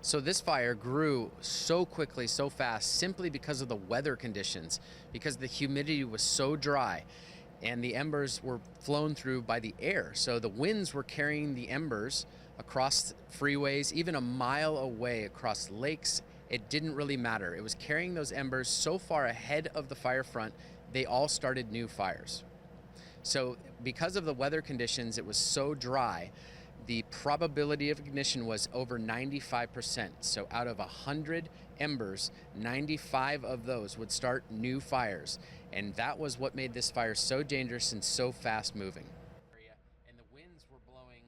So this fire grew so quickly, so fast, simply because of the weather conditions, because the humidity was so dry and the embers were flown through by the air. So the winds were carrying the embers across freeways, even a mile away across lakes. It didn't really matter. It was carrying those embers so far ahead of the fire front, they all started new fires. So because of the weather conditions, it was so dry, the probability of ignition was over 95%. So out of 100 embers, 95 of those would start new fires. And that was what made this fire so dangerous and so fast moving. And the winds were blowing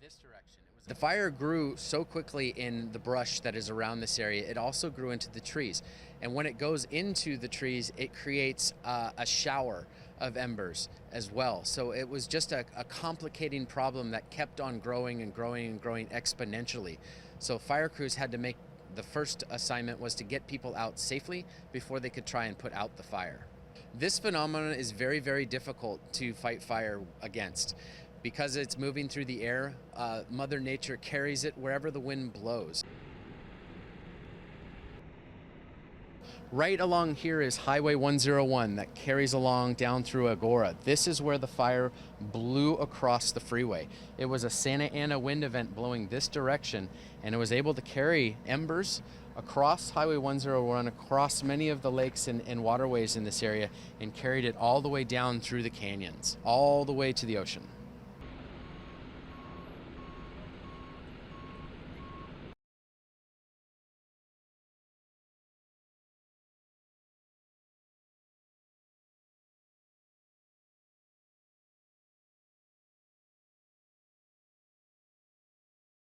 this direction. The fire grew so quickly in the brush that is around this area, it also grew into the trees. And when it goes into the trees, it creates a shower of embers as well. So it was just a complicating problem that kept on growing and growing and growing exponentially. So fire crews had to make, the first assignment was to get people out safely before they could try and put out the fire. This phenomenon is very, very difficult to fight fire against. Because it's moving through the air, Mother Nature carries it wherever the wind blows. Right along here is Highway 101 that carries along down through Agora. This is where the fire blew across the freeway. It was a Santa Ana wind event blowing this direction, and it was able to carry embers across Highway 101, across many of the lakes and waterways in this area, and carried it all the way down through the canyons, all the way to the ocean.